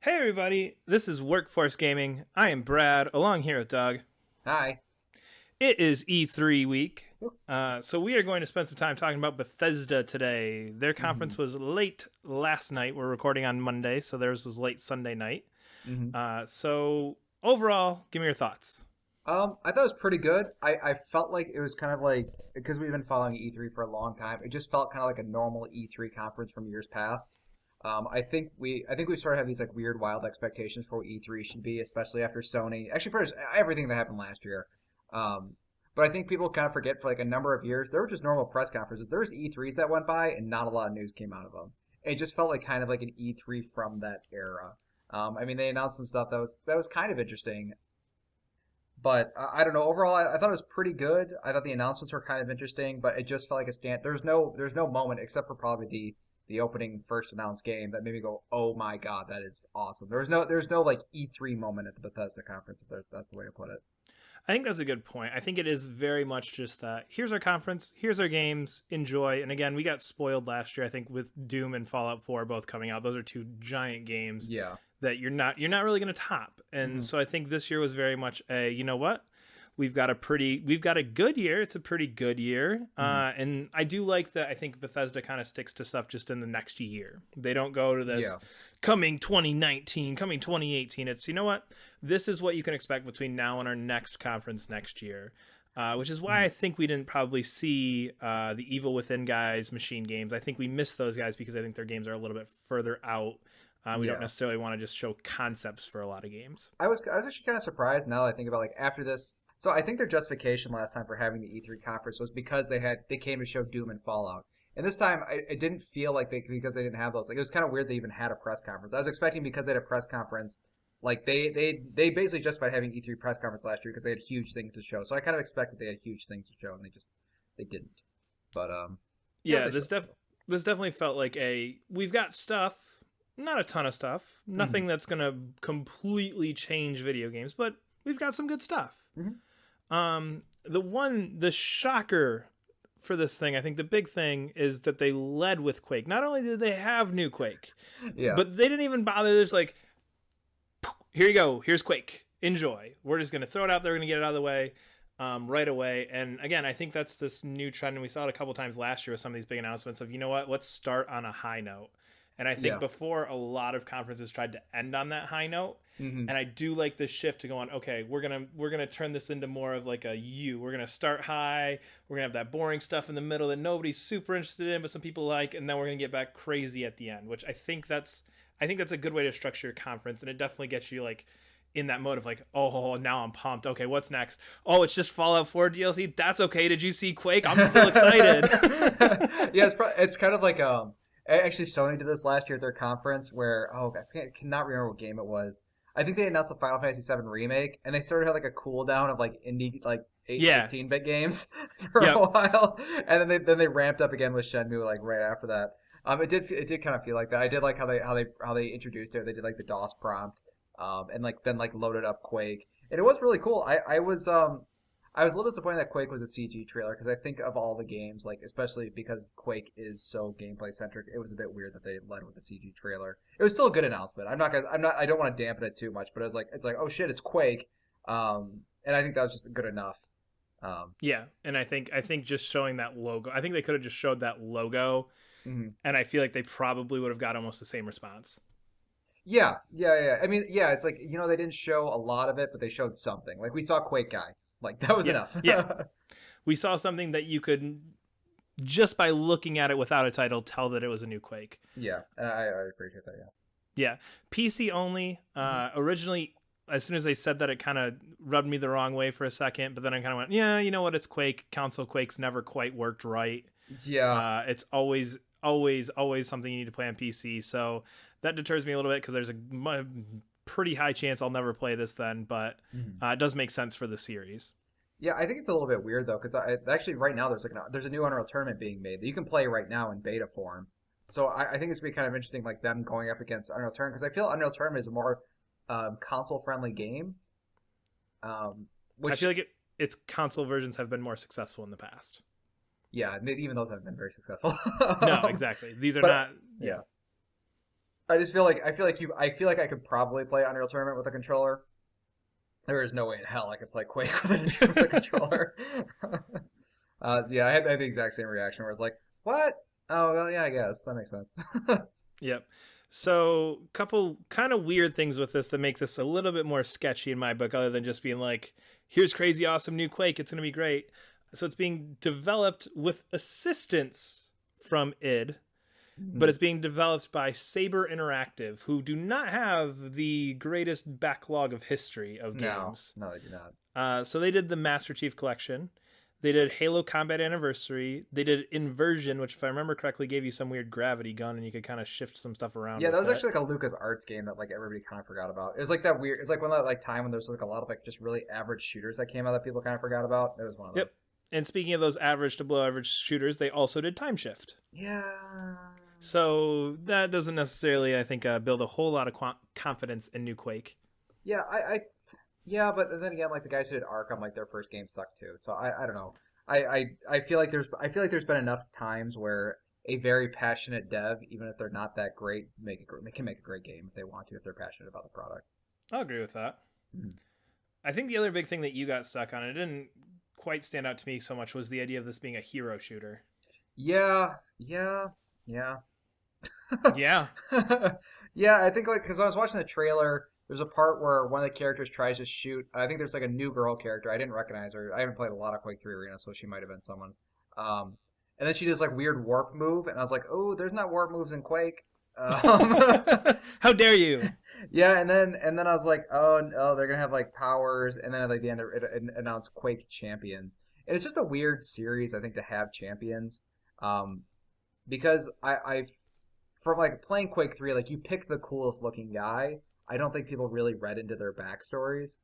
Hey everybody, this is Workforce Gaming. I am Brad, along here with Doug. Hi. It is E3 week, so we are going to spend some time talking about Bethesda today. Their hmm conference was late last night. We're recording on Monday, so theirs was late Sunday night. hmm So overall, give me your thoughts. I thought it was pretty good. I felt like it was kind of like because we've been following E3 for a long time. It just felt kind of like a normal E3 conference from years past. I think we sort of have these like weird, wild expectations for what E3 should be, especially after Sony. Actually, for everything that happened last year. Um, but I think people kind of forget for like a number of years there were just normal press conferences. There was E3s that went by and not a lot of news came out of them. It just felt like kind of like an E3 from that era. I mean, they announced some stuff that was kind of interesting. But I don't know. Overall, I thought it was pretty good. I thought the announcements were kind of interesting, but it just felt like a stand. There's no moment except for probably the opening first announced game that made me go, "Oh my god, that is awesome." There's no like E3 moment at the Bethesda conference. If that's the way to put it. I think that's a good point. I think it is very much just that here's our conference, here's our games, enjoy. And again, we got spoiled last year, I think, with Doom and Fallout 4 both coming out. Those are two giant games Yeah. that you're not really going to top. And hmm so I think this year was very much a, you know what? We've got a good year. It's a pretty good year. hmm And I do like that. I think Bethesda kind of sticks to stuff just in the next year. They don't go to this Yeah. coming 2019, coming 2018. It's, you know what? This is what you can expect between now and our next conference next year. Which is why hmm I think we didn't probably see the Evil Within guys, Machine Games. I think we missed those guys because I think their games are a little bit further out. We don't Yeah. necessarily want to just show concepts for a lot of games. I was actually kind of surprised now that I think about like after this. So I think their justification last time for having the E3 conference was because they came to show Doom and Fallout. And this time it didn't feel like they because they didn't have those. Like it was kind of weird they even had a press conference. I was expecting because they had a press conference, like they basically justified having E3 press conference last year because they had huge things to show. So I kind of expected they had huge things to show and they didn't. But yeah, Yeah, they showed. this definitely felt like a we've got stuff, not a ton of stuff, Mm-hmm. nothing that's gonna completely change video games, but we've got some good stuff. Mm-hmm. The shocker for this thing, I think the big thing is that they led with Quake. Not only did they have new Quake, Yeah. but they didn't even bother. There's like, here you go, here's Quake, enjoy. We're just gonna throw it out there, we're gonna get it out of the way. Right away. And again, I think that's this new trend, and we saw it a couple times last year with some of these big announcements of, you know what, let's start on a high note. And I think Yeah. before a lot of conferences tried to end on that high note, Mm-hmm. and I do like this shift to go on. Okay, we're gonna turn this into more of like a U. We're gonna start high. We're gonna have that boring stuff in the middle that nobody's super interested in, but some people like, and then we're gonna get back crazy at the end. Which I think that's a good way to structure your conference, and it definitely gets you like in that mode of like, oh, now I'm pumped. Okay, what's next? Oh, it's just Fallout 4 DLC. That's okay. Did you see Quake? I'm still excited. Yeah, it's kind of like actually Sony did this last year at their conference where I cannot remember what game it was. I think they announced the Final Fantasy VII remake and they sort of had like a cooldown of like indie like 8 Yeah. 16-bit games for a Yep. while, and then they ramped up again with Shenmue like right after that. It did kind of feel like that. I did like how they introduced it. They did like the DOS prompt, and like then like loaded up Quake, and it was really cool. I was a little disappointed that Quake was a CG trailer because I think of all the games, like especially because Quake is so gameplay centric, it was a bit weird that they led with a CG trailer. It was still a good announcement. I don't want to dampen it too much, but it's like oh shit, it's Quake, and I think that was just good enough. Um, Yeah. And I think just showing that logo, I think they could have just showed that logo, mhm. and I feel like they probably would have got almost the same response. Yeah, yeah, yeah. I mean, yeah, it's like they didn't show a lot of it, but they showed something. Like we saw Quake guy, like that was Yeah. enough. Yeah. We saw something that you could just by looking at it without a title tell that it was a new Quake. Yeah, I appreciate that. Yeah, PC only. Yeah. Originally, as soon as they said that, it kind of rubbed me the wrong way for a second. But then I kind of went, yeah, you know what? It's Quake. Console Quake's never quite worked right. Yeah. It's always something you need to play on PC. So that deters me a little bit because there's a pretty high chance I'll never play this then. But Mhm. it does make sense for the series. Yeah, I think it's a little bit weird though, because actually right now there's a new Unreal Tournament being made that you can play right now in beta form. So I think it's gonna be kind of interesting, like them going up against Unreal Tournament, because I feel Unreal Tournament is a more console friendly game. I feel Which like its console versions have been more successful in the past. yeah, even those have been very successful. No, exactly. These are But not. yeah, Yeah. I feel like I could probably play Unreal Tournament with a controller. There is no way in hell I could play Quake with a controller. So yeah, I had the exact same reaction where I was like, "What? Oh well, yeah, I guess that makes sense." Yep. So, couple kind of weird things with this that make this a little bit more sketchy in my book, other than just being like, here's crazy, awesome new Quake. It's going to be great. So, it's being developed with assistance from id, but Mhm. it's being developed by Saber Interactive, who do not have the greatest backlog of history of No, games. no, they do not. So they did the Master Chief Collection. They did Halo Combat Anniversary. They did Inversion, which, if I remember correctly, gave you some weird gravity gun and you could kind of shift some stuff around Yeah, that with was it. actually like a Lucas Arts game that like everybody kind of forgot about. It was like that weird. It's like one of that like time when there's like a lot of like just really average shooters that came out that people kind of forgot about. It was one of Yep. those. And speaking of those average to below average shooters, they also did Time Shift. Yeah. So that doesn't necessarily, I think, build a whole lot of confidence in New Quake. Yeah, yeah, but then again, like the guys who did Arkham, like their first game sucked too. So I don't know. I feel like there's been enough times where a very passionate dev, even if they're not that great, they can make a great game if they want to, if they're passionate about the product. I'll agree with that. Mhm. I think the other big thing that you got stuck on, it didn't quite stand out to me so much, was the idea of this being a hero shooter. Yeah, yeah, yeah. Yeah. Yeah, I think like because I was watching the trailer, there's a part where one of the characters tries to shoot. I think there's like a new girl character. I didn't recognize her. I haven't played a lot of Quake 3 Arena, so she might have been someone. Um, and then she does like weird warp move, and I was like, oh, there's not warp moves in Quake. Um, How dare you? yeah, and then I was like, oh no, they're gonna have like powers, and then at like the end it announced Quake Champions, and it's just a weird series I think to have champions, um, because I from like playing Quake 3, like you pick the coolest looking guy. I don't think people really read into their backstories.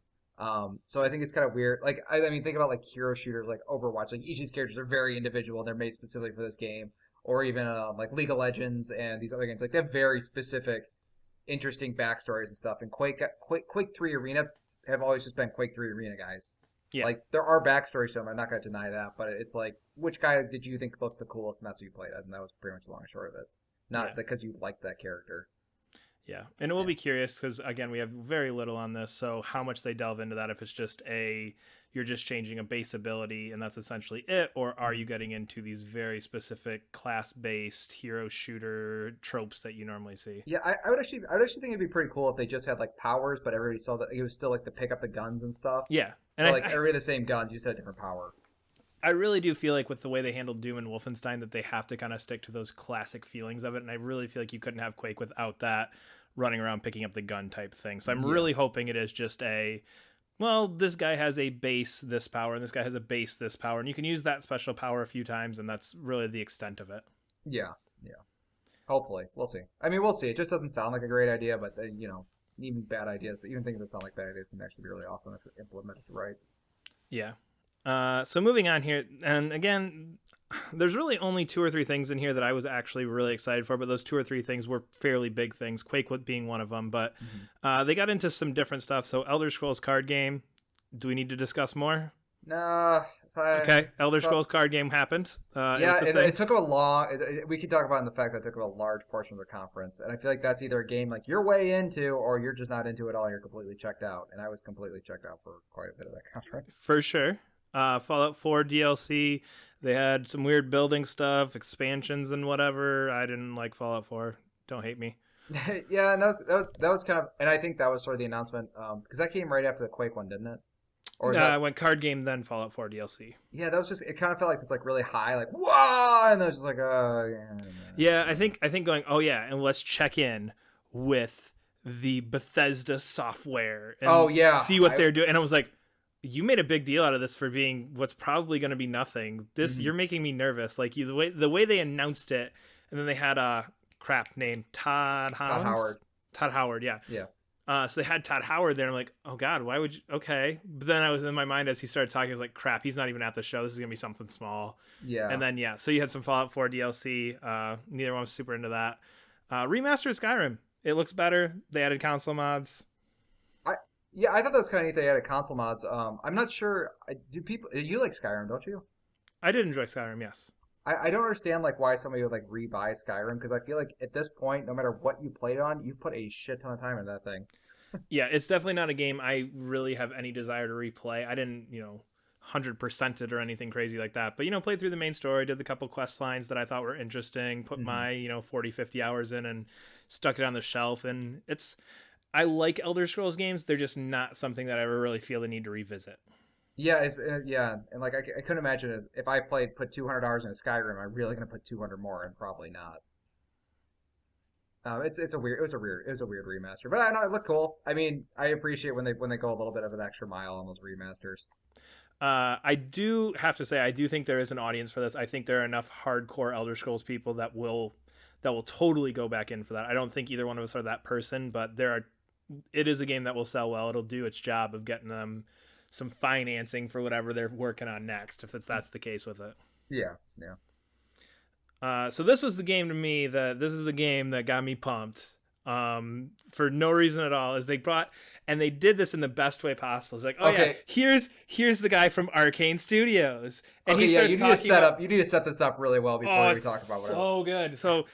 So I think it's kind of weird. Like I mean, think about like hero shooters like Overwatch. Like each of these characters are very individual and they're made specifically for this game. Or even like League of Legends and these other games. Like they have very specific, interesting backstories and stuff. And Quake 3 Arena have always just been Quake 3 Arena guys. Yeah. Like there are backstories to them. I'm not going to deny that, but it's like which guy did you think looked the coolest, and that's who you played as, and that was pretty much the long and short of it. Yeah. Not because you liked that character. Yeah. And we'll Yeah. be curious because, again, we have very little on this. So, how much they delve into that, if it's just you're just changing a base ability and that's essentially it, or are you getting into these very specific class based hero shooter tropes that you normally see? Yeah, I would actually think it'd be pretty cool if they just had like powers, but everybody saw that it was still like to pick up the guns and stuff. Yeah. And So like everybody had the same guns, you just had a different power. I really do feel like with the way they handled Doom and Wolfenstein that they have to kind of stick to those classic feelings of it. And I really feel like you couldn't have Quake without that running around picking up the gun type thing. So I'm Yeah. really hoping it is just well, this guy has a base this power and this guy has a base this power. And you can use that special power a few times. And that's really the extent of it. Yeah, yeah. Hopefully, we'll see. I mean, we'll see. It just doesn't sound like a great idea, but even bad ideas, even things that sound like bad ideas, can actually be really awesome if implemented right. Yeah. So moving on here, and again, there's really only two or three things in here that I was actually really excited for, but those two or three things were fairly big things. Quake being one of them, but they got into some different stuff. So Elder Scrolls card game. Do we need to discuss more? Nah. Okay, Elder Scrolls card game happened. Yeah, it's a thing. it took a long. We could talk about the fact that it took a large portion of the conference, and I feel like that's either a game like you're way into, or you're just not into it at all. You're completely checked out, and I was completely checked out for quite a bit of that conference. For sure. Fallout 4 DLC. They had some weird building stuff, expansions and whatever. I didn't like Fallout 4. Don't hate me. Yeah, and that was kind of, and I think that was sort of the announcement, because that came right after the Quake one, didn't it? Or is I that? went card game, then Fallout 4 DLC. Yeah, that was just. It kind of felt like it's like really high, like whoa, and I was just like, yeah. Yeah, I think going, oh yeah, and let's check in with the Bethesda software and Oh yeah, see what they're doing. And I was like, you made a big deal out of this for being what's probably going to be nothing. This Mhm. You're making me nervous. Like the way they announced it, and then they had a crap name, Todd Howard. Todd Howard, yeah. Yeah. So they had Todd Howard there. I'm like, oh God, why would you? Okay. But then I was in my mind as he started talking, I was like, crap, he's not even at the show. This is going to be something small. Yeah. And then, yeah, so you had some Fallout 4 DLC. Neither one was super into that. Remastered Skyrim. It looks better. They added console mods. Yeah, I thought that was kind of neat. They added console mods. I'm not sure. Do you like Skyrim? Don't you? I did enjoy Skyrim, yes. I don't understand like why somebody would like rebuy Skyrim because I feel like at this point, no matter what you played on, you've put a shit ton of time in that thing. Yeah, it's definitely not a game I really have any desire to replay. I didn't, 100% it or anything crazy like that. But, played through the main story, did the couple quest lines that I thought were interesting, put Hmm. my, 40, 50 hours in and stuck it on the shelf. And I like Elder Scrolls games. They're just not something that I ever really feel the need to revisit. Yeah, it's yeah, and like I couldn't imagine if I put 200 hours in a Skyrim, I'm really gonna put 200 more, and probably not. It's a weird it was a weird remaster, but I know it looked cool. I mean, I appreciate when they go a little bit of an extra mile on those remasters. I do have to say, I do think there is an audience for this. I think there are enough hardcore Elder Scrolls people that will totally go back in for that. I don't think either one of us are that person, but it is a game that will sell well. It'll do its job of getting them some financing for whatever they're working on next, if that's the case with it. Yeah, yeah. So this was the game to me this is the game that got me pumped. For no reason at all, is they did this in the best way possible. It's like, oh yeah, Okay, here's the guy from Arcane Studios, and okay, he yeah. starts talking about, You need to set this up really well oh, before we it's talk about whatever. so good. So,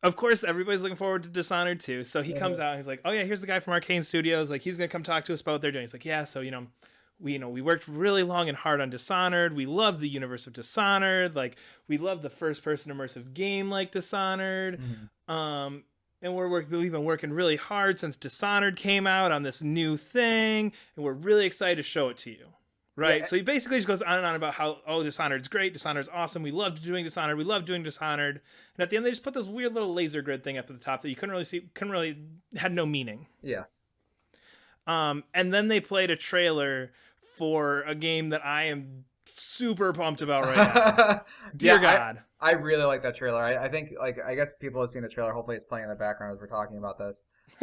of course, everybody's looking forward to Dishonored 2. So he comes Uh-huh. out and he's like, oh yeah, here's the guy from Arcane Studios. Like, he's gonna come talk to us about what they're doing. He's like, yeah, so we worked really long and hard on Dishonored. We love the universe of Dishonored. Like, we love the first person immersive game like Dishonored. Mhm. Um and we've been working really hard since Dishonored came out on this new thing, and we're really excited to show it to you. Right? Yeah, So he basically just goes on and on about how, oh, Dishonored's great, Dishonored's awesome, we loved doing Dishonored, we love doing Dishonored. And at the end they just put this weird little laser grid thing up at the top that you couldn't really had no meaning. yeah. And then they played a trailer for a game that I am super pumped about right now. Dear Yeah, God. I really like that trailer. I think like I guess people have seen the trailer. Hopefully, it's playing in the background as we're talking about this.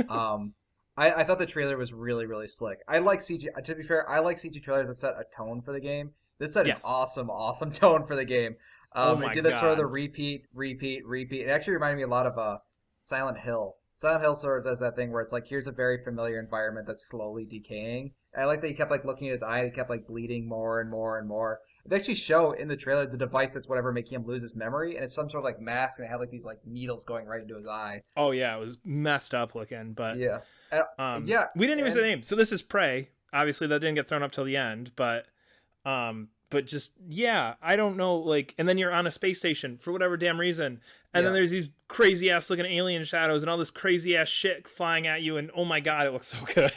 Um, I thought the trailer was really really slick. I like CG. To be fair, I like CG trailers that set a tone for the game. This set an Yes. awesome tone for the game. Oh It my did that sort of the God. repeat. It actually reminded me a lot of Silent Hill. Silent Hill sort of does that thing where it's like here's a very familiar environment that's slowly decaying. And I like that he kept like looking at his eye, he kept like bleeding more and more and more. They actually show in the trailer the device that's whatever making him lose his memory, and it's some sort of like mask, and it had like these like needles going right into his eye. Oh yeah, it was messed up looking, but Yeah, yeah, we didn't even say and the name. So this is Prey. Obviously that didn't get thrown up till the end, but just yeah, I don't know, like, and then you're on a space station for whatever damn reason, and then yeah. there's these crazy ass looking alien shadows and all this crazy ass shit flying at you, and oh my God, it looks so good.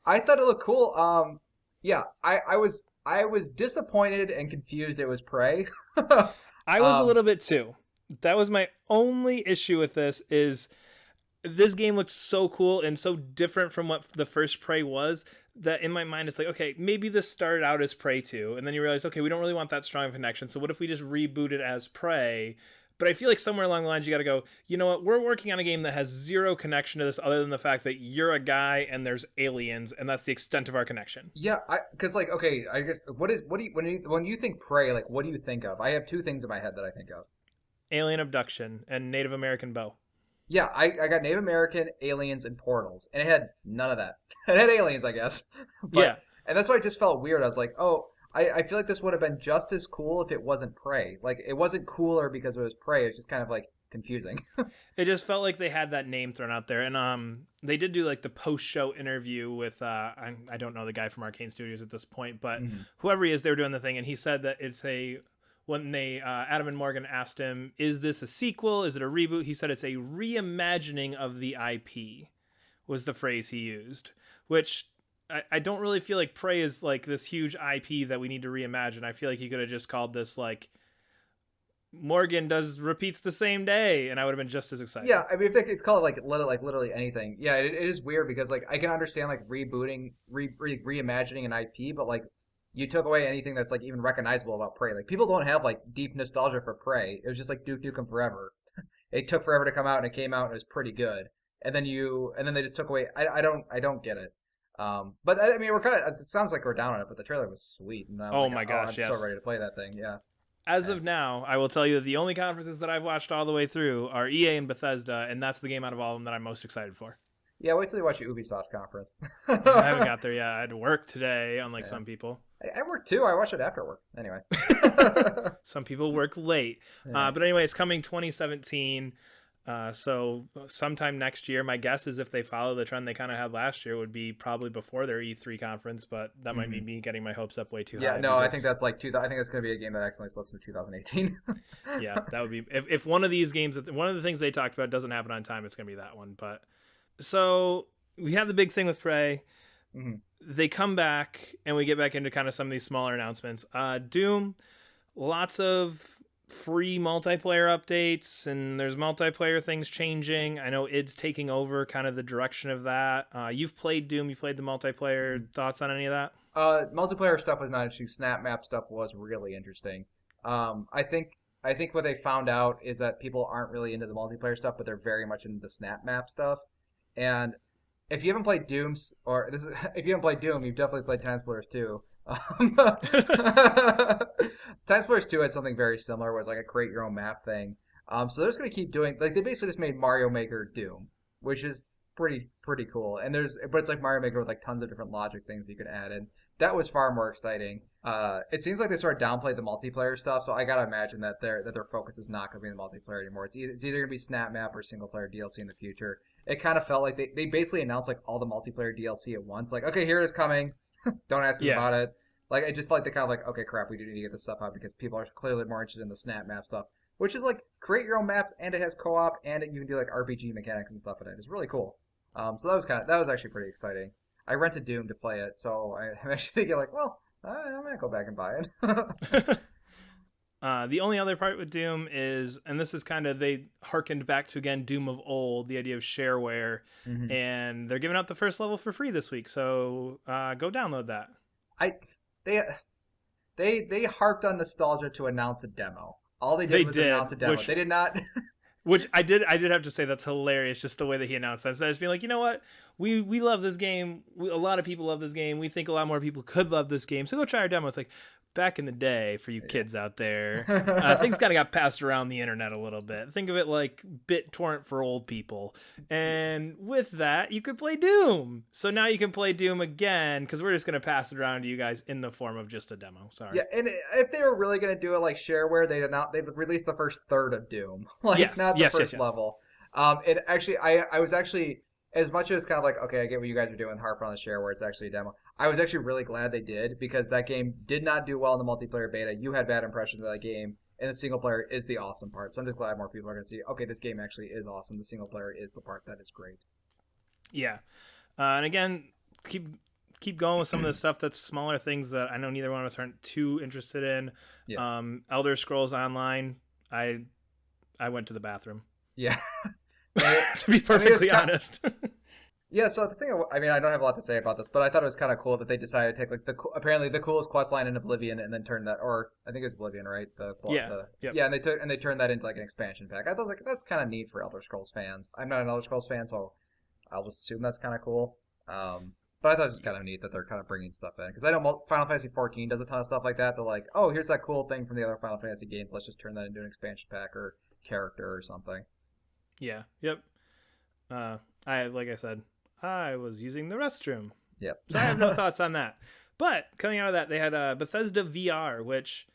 I thought it looked cool. Yeah, I was disappointed and confused. It was Prey. I was a um, little bit too. That was my only issue with this game looks so cool and so different from what the first Prey was, that in my mind it's like, okay, maybe this started out as Prey 2, and then you realize, okay, we don't really want that strong connection, so what if we just reboot it as Prey? But I feel like somewhere along the lines you got to go, you know what, we're working on a game that has zero connection to this other than the fact that you're a guy and there's aliens, and that's the extent of our connection. yeah, because like okay, I guess what do you when you think Prey, like what do you think of? I have two things in my head that I think of. Alien abduction and Native American bow. Yeah, I got Native American, aliens, and portals, and it had none of that. It had aliens, I guess, Yeah. but and that's why it just felt weird. I was like, oh, I feel like this would have been just as cool if it wasn't Prey. Like it wasn't cooler because it was Prey. It's just kind of like confusing. It just felt like they had that name thrown out there, and they did do like the post-show interview with I don't know the guy from Arcane Studios at this point, but Mhm. whoever he is, they were doing the thing, and he said that it's a when they Adam and Morgan asked him, "Is this a sequel? Is it a reboot?" He said it's a reimagining of the IP, was the phrase he used, which. I don't really feel like Prey is like this huge IP that we need to reimagine. I feel like he could have just called this like Morgan does repeats the same day, and I would have been just as excited. Yeah, I mean, if they could call it like literally anything, yeah, it is weird because like I can understand like reimagining an IP, but like you took away anything that's like even recognizable about Prey. Like people don't have like deep nostalgia for Prey. It was just like Duke Nukem Forever. It took forever to come out, and it came out and it was pretty good. And then they just took away. I don't get it. But I mean, we're kind of. It sounds like we're down on it, but the trailer was sweet, and I'm Oh like, my oh, gosh, I'm so yes. ready to play that thing. Yeah. As And of now, I will tell you that the only conferences that I've watched all the way through are EA and Bethesda, and that's the game out of all of them that I'm most excited for. Yeah, wait till you watch the Ubisoft conference. I haven't got there yet. I had to work today, unlike Yeah. some people. I work too. I watch it after work. Anyway. Some people work late. Yeah. But anyway, it's coming 2017. So sometime next year, my guess is if they follow the trend they kind of had last year, would be probably before their E3 conference. But that might be Mhm. me getting my hopes up way too Yeah, high. no, I think Because that's like two. I think that's going to be a game that accidentally slips in 2018. yeah, that would be if one of these games, one of the things they talked about doesn't happen on time, it's gonna be that one. But so we have the big thing with Prey. Mhm. They come back and we get back into kind of some of these smaller announcements. Doom, lots of free multiplayer updates, and there's multiplayer things changing. I know id's taking over kind of the direction of that. You've played Doom, you played the multiplayer. Thoughts on any of that? Multiplayer stuff was not interesting. Snap map stuff was really interesting. I think what they found out is that people aren't really into the multiplayer stuff, but they're very much into the snap map stuff. And if you haven't played if you haven't played Doom, you've definitely played Time Splitters 2. Time Splitters 2 had something very similar, where it was like a create your own map thing. So they're just gonna keep doing like they basically just made Mario Maker Doom, which is pretty cool. And but it's like Mario Maker with like tons of different logic things you can add in. That was far more exciting. It seems like they sort of downplayed the multiplayer stuff, so I gotta imagine that their focus is not gonna be in the multiplayer anymore. It's either gonna be Snap Map or single player DLC in the future. It kind of felt like they basically announced like all the multiplayer DLC at once. Like, okay, here it is coming. Don't ask us Yeah. about it. Like, it just felt like they kind of like, okay, crap, we do need to get this stuff out because people are clearly more interested in the Snap Map stuff, which is like create your own maps and it has co-op and you can do like RPG mechanics and stuff in it. It's really cool. So that was actually pretty exciting. I rented Doom to play it, so I'm actually thinking like, well, I might go back and buy it. The only other part with Doom is, and this is kind of, they harkened back to again Doom of old, the idea of shareware, Mhm. and they're giving out the first level for free this week. So go download that. I they they harped on nostalgia to announce a demo. All they They did was did, announce a demo. which They did not. Which I did have to say that's hilarious, just the way that he announced that. Instead of just being like, you know what, we love this game. A lot of people love this game. We think a lot more people could love this game. So go try our demo. It's like back in the day for you kids out there, things kind of got passed around the internet a little bit. Think of it like BitTorrent for old people. And with that, you could play Doom. So now you can play Doom again because we're just gonna pass it around to you guys in the form of just a demo. Sorry. Yeah, and if they were really gonna do it like shareware, they'd release the first third of Doom, like Yes, not the yes, first yes. level. It actually, I was actually as much as kind of like, okay, I get what you guys are doing, harp on the shareware. It's actually a demo. I was actually really glad they did because that game did not do well in the multiplayer beta. You had bad impressions of that game, and the single player is the awesome part. So I'm just glad more people are gonna see, okay, this game actually is awesome. The single player is the part that is great. Yeah. And again, keep going with some of the stuff that's smaller things that I know neither one of us aren't too interested in. Yeah. Elder Scrolls Online. I went to the bathroom. Yeah. To be perfectly honest. Yeah, so the thing, I mean, I don't have a lot to say about this, but I thought it was kind of cool that they decided to take like apparently the coolest quest line in Oblivion and then turn that, or I think it's Oblivion, right? Yep. Yeah, and they turned that into like an expansion pack. I thought like that's kind of neat for Elder Scrolls fans. I'm not an Elder Scrolls fan, so I'll just assume that's kind of cool. But I thought it was kind of neat that they're kind of bringing stuff in because I know Final Fantasy 14 does a ton of stuff like that. They're like, oh, here's that cool thing from the other Final Fantasy games. Let's just turn that into an expansion pack or character or something. Yeah. Yep. Like I said, I was using the restroom. Yep. So I have no thoughts on that. But coming out of that, they had Bethesda VR, which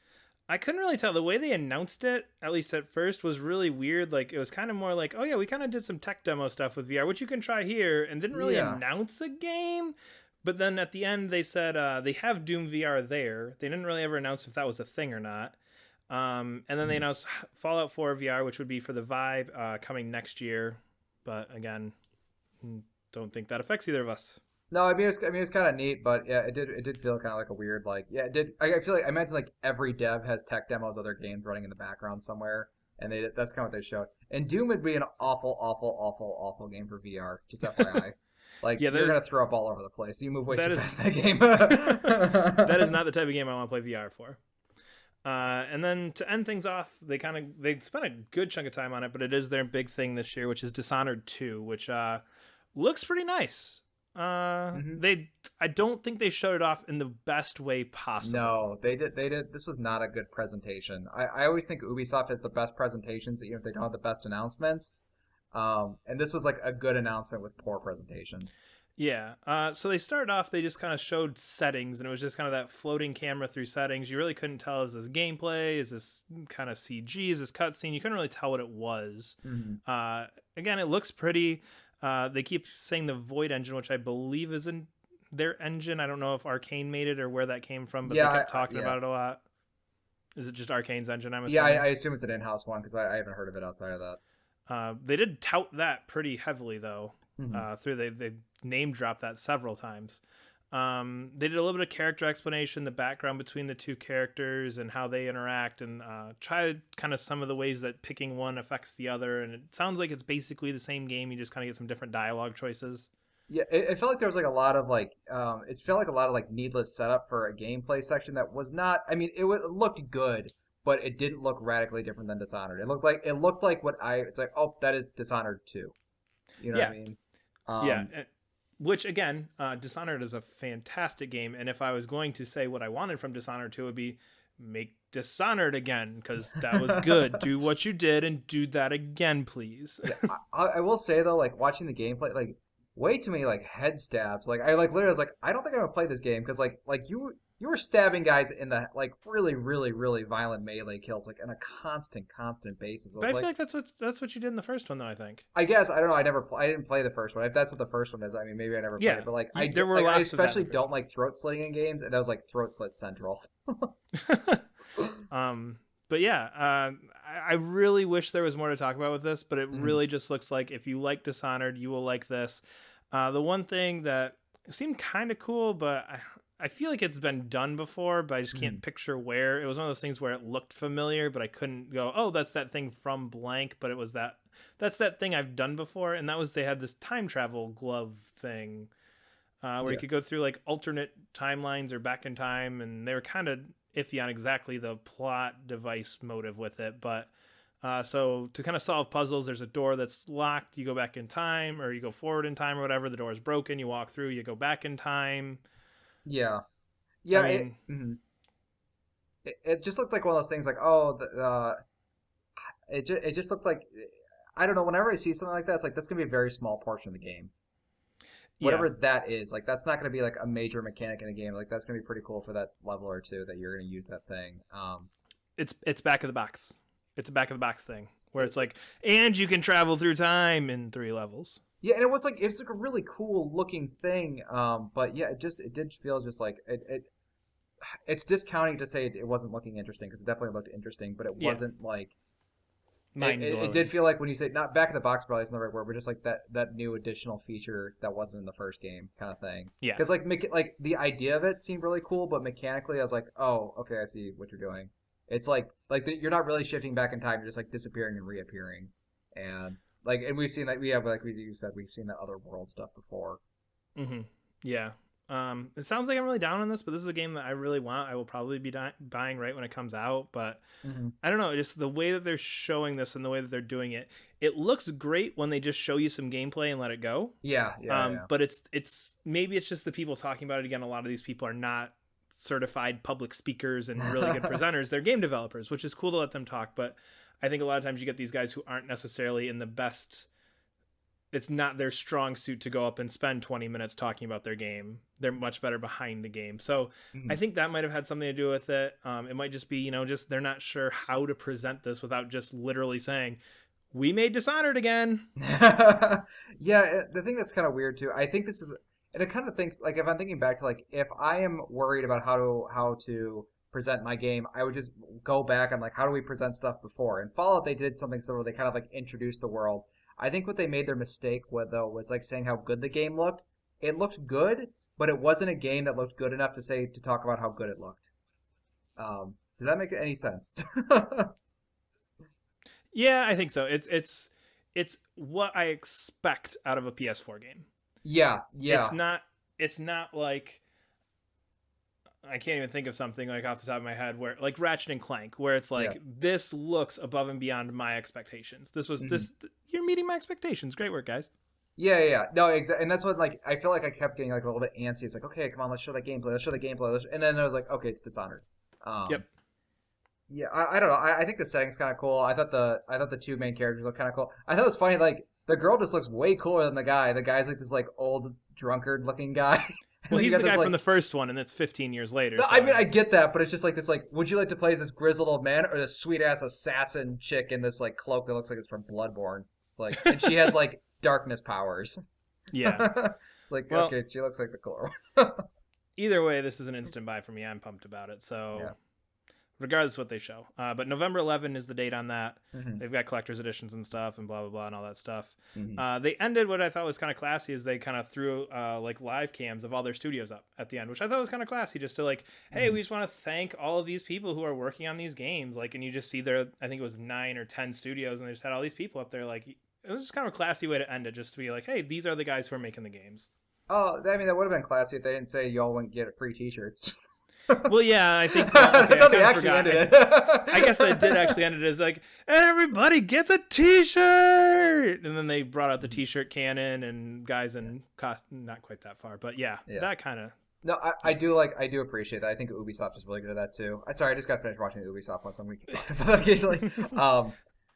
I couldn't really tell. The way they announced it, at least at first, was really weird. Like, it was kind of more like, oh yeah, we kind of did some tech demo stuff with VR, which you can try here, and didn't really announce a game. But then at the end, they said they have Doom VR there. They didn't really ever announce if that was a thing or not. And then they announced Fallout 4 VR, which would be for the Vive, coming next year. But again, don't think that affects either of us. No, I mean it's kind of neat, but yeah, it did feel kind of like a weird like yeah it did. I feel like I imagine like every dev has tech demos of their games running in the background somewhere, and that's kind of what they showed. And Doom would be an awful game for VR. Just FYI, like Yeah, you're gonna throw up all over the place. You move way too fast in that game. That is not the type of game I want to play VR for. And then to end things off, they spent a good chunk of time on it, but it is their big thing this year, which is Dishonored 2, which looks pretty nice. I don't think they showed it off in the best way possible. No, they did. This was not a good presentation. I always think Ubisoft has the best presentations, even if they don't have the best announcements. And this was like a good announcement with poor presentation. Yeah. So they started off, they just kind of showed settings, and it was just kind of that floating camera through settings. You really couldn't tell, is this gameplay? Is this kind of CG? Is this cutscene? You couldn't really tell what it was. Hmm. Again, it looks pretty. They keep saying the Void engine, which I believe is in their engine. I don't know if Arcane made it or where that came from, but Yeah, they kept talking yeah, about it a lot. Is it just Arcane's engine, I'm yeah. assuming? I assume it's an in-house one because I haven't heard of it outside of that. They did tout that pretty heavily, though. Hmm. Through they name dropped that several times. They did a little bit of character explanation, the background between the two characters and how they interact, and tried kind of some of the ways that picking one affects the other. And it sounds like it's basically the same game. You just kind of get some different dialogue choices. Yeah, it felt like there was like a lot of like, it felt like a lot of like needless setup for a gameplay section that was not. I mean, it looked good, but it didn't look radically different than Dishonored. It looked like what I. It's like, oh, that is Dishonored 2. You know what I Yeah, mean? yeah. Um, Which again, Dishonored is a fantastic game, and if I was going to say what I wanted from Dishonored 2, it would be make Dishonored again because that was good. Do what you did and do that again, please. yeah, I will say though, like watching the gameplay, like way too many like head stabs. Like I like literally was like, I don't think I'm gonna play this game because like you were stabbing guys in the like really really really violent melee kills like on a constant basis. I But was I feel like, like that's what you did in the first one, though. I think. I guess I don't know. I didn't play the first one. If that's what the first one is, I mean maybe I never played Yeah, it. But like there were I lots of that in especially the first don't like throat slitting in games, and that was like throat slit central. one. But yeah, I really wish there was more to talk about with this, but it Mhm. really just looks like if you like Dishonored, you will like this. The one thing that seemed kind of cool, but I feel like it's been done before, but I just Mhm. can't picture where. It was one of those things where it looked familiar, but I couldn't go, oh, that's that thing from blank. But it was that's that thing I've done before, and that was they had this time travel glove thing where you Yeah. could go through like alternate timelines or back in time, and they were kind of iffy on exactly the plot device motive with it. But so to kind of solve puzzles, there's a door that's locked. You go back in time, or you go forward in time, or whatever. The door is broken. You walk through. You go back in time. Yeah. I Yeah. mean, It just looked like one of those things like, oh, it just looked like, I don't know. Whenever I see something like that, it's like that's gonna be a very small portion of the game. yeah, Whatever that is, like that's not gonna be like a major mechanic in the game. Like that's gonna be pretty cool for that level or two that you're gonna use that thing. it's back of the box. It's a back of the box thing where It, it's like, and you can travel through time in 3 levels. yeah, and it was like a really cool looking thing. But yeah, it did feel just like it's discounting to say it wasn't looking interesting because it definitely looked interesting, but it Yeah, wasn't like mind it did blowing. feel like when you say not back in the box probably isn't the right word, but just like that new additional feature that wasn't in the first game kind of thing. Yeah, Because like the idea of it seemed really cool, but mechanically I was like, oh, okay, I see what you're doing. It's you're not really shifting back in time; you're just like disappearing and reappearing, and and we've seen that we have like we you said we've seen that other world stuff before. hmm yeah. It sounds like I'm really down on this, but this is a game that I really want. I will probably be buying right when it comes out, but Hmm. I don't know. Just the way that they're showing this and the way that they're doing it, it looks great when they just show you some gameplay and let it go. Yeah, yeah, yeah. But it's maybe it's just the people talking about it again. A lot of these people are not certified public speakers and really good presenters. They're game developers, which is cool to let them talk. But I think a lot of times you get these guys who aren't necessarily in the best. It's not their strong suit to go up and spend 20 minutes talking about their game. They're much better behind the game. So I Mhm. think that might have had something to do with it. It might just be, just they're not sure how to present this without just literally saying, we made Dishonored again. Yeah, the thing that's kind of weird too. I think this is, and it kind of thinks like if I'm thinking back to like if I am worried about how to present my game, I would just go back and like how do we present stuff before? In Fallout, they did something similar. They kind of like introduced the world. I think what they made their mistake with though was like saying how good the game looked. It looked good, but it wasn't a game that looked good enough to talk about how good it looked. Does that make any sense? Yeah, I think so. It's what I expect out of a PS4 game. Yeah, It's yeah, not it's not like I can't even think of something like off the top of my head where like Ratchet and Clank where it's yeah. like this looks above and beyond my expectations. Mhm. This you're meeting my expectations. Great work, guys. Yeah, yeah, yeah. No, exactly. And that's what like I feel like I kept getting like a little bit antsy. It's like, okay, come on, let's show that gameplay. Let's show the gameplay. And then I was like, okay, it's Dishonored. Um, Yep. yeah, I don't know. I think the setting's kind of cool. I thought the two main characters look kind of cool. I thought it was funny. Like the girl just looks way cooler than the guy. The guy's like this like old drunkard looking guy. And Well, then you he's got the this, guy like, from the first one, and it's 15 years later. no, So I mean, I get that, but it's just like this, like, would you like to play as this grizzled old man or this sweet ass assassin chick in this like cloak that looks like it's from Bloodborne? It's like, and she has like darkness powers. yeah. It's like, Well, okay, she looks like the cooler one. either way, this is an instant buy for me. I'm pumped about it. So, Yeah. regardless of what they show, but November 11 is the date on that. Mm-hmm. They've got collector's editions and stuff, and blah blah blah, and all that stuff. Mm-hmm. They ended what I thought was kind of classy, is they kind of threw like live cams of all their studios up at the end, which I thought was kind of classy, just to like, hey, Mm-hmm. we just want to thank all of these people who are working on these games, like, and you just see their, I think it was 9 or 10 studios, and they just had all these people up there, like, it was just kind of a classy way to end it, just to be like, hey, these are the guys who are making the games. Oh, I mean, that would have been classy if they didn't say y'all wouldn't get free T-shirts. Well, yeah, I think That's how they actually ended it. I guess they did actually end it as like, everybody gets a T-shirt, and then they brought out the T-shirt cannon and guys in costume, not quite that far, but yeah. That kind of. No, I do appreciate that. I think Ubisoft is really good at that too. Sorry, I just got finished watching the Ubisoft one, so I'm weak occasionally.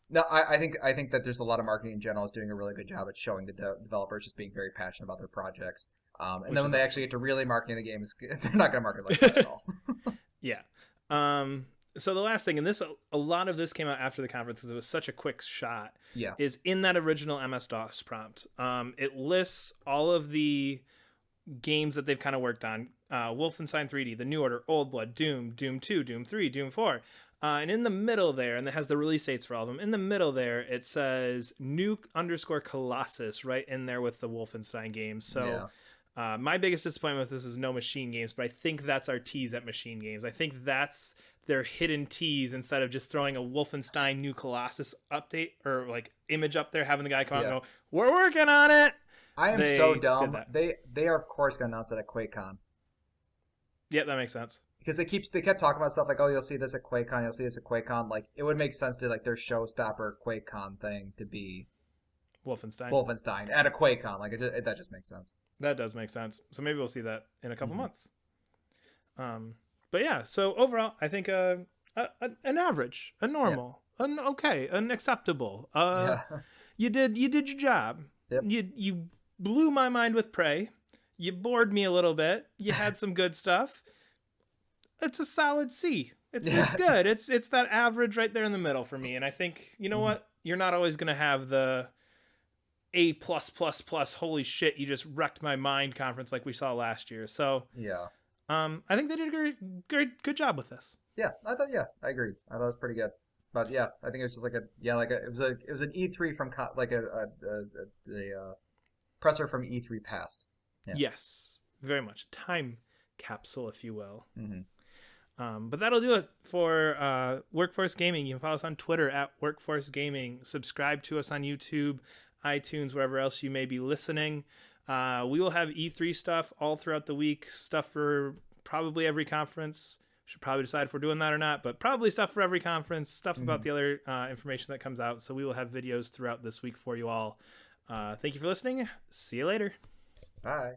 No, I think that there's a lot of marketing in general is doing a really good job at showing the developers just being very passionate about their projects. And then when they actually get to really marketing the games, they're not going to market like that at all. Yeah. So the last thing, and this, a lot of this came out after the conference because it was such a quick shot. Yeah. Is in that original MS-DOS prompt. It lists all of the games that they've kind of worked on. Wolfenstein 3D, The New Order, Old Blood, Doom, Doom 2, Doom 3, Doom 4. And in the middle there, and it has the release dates for all of them, in the middle there, it says Nuke_Colossus right in there with the Wolfenstein games. So my biggest disappointment with this is no Machine Games, but I think that's our tease at Machine Games. I think that's their hidden tease instead of just throwing a Wolfenstein New Colossus update or like image up there, having the guy come out and go, we're working on it. I am so dumb. They are of course going to announce it at QuakeCon. Yeah, that makes sense. Because they kept talking about stuff like, oh, you'll see this at QuakeCon, you'll see this at QuakeCon. Like, it would make sense to like their showstopper QuakeCon thing to be Wolfenstein at a QuakeCon. Like, that just makes sense. That does make sense. So maybe we'll see that in a couple months. But yeah, so overall, I think an average, a normal, an okay, an acceptable. You did your job. Yep. You blew my mind with Prey. You bored me a little bit. You had some good stuff. It's a solid C. It's good. It's that average right there in the middle for me. And I think, you know what? You're not always going to have the A+++, holy shit, you just wrecked my mind conference like we saw last year. So I think they did a good job with this. Yeah, I agree. I thought it was pretty good. But yeah, I think it was just like it was an E3 from the presser from E3 past. Yeah. Yes, very much time capsule, if you will. Mm-hmm. But that'll do it for Workforce Gaming. You can follow us on Twitter at Workforce Gaming. Subscribe to us on YouTube, iTunes, wherever else you may be listening. We will have E3 stuff all throughout the week, stuff for probably every conference. Should probably decide if we're doing that or not, but probably stuff for every conference, stuff about the other information that comes out. So we will have videos throughout this week for you all. Thank you for listening. See you later. Bye.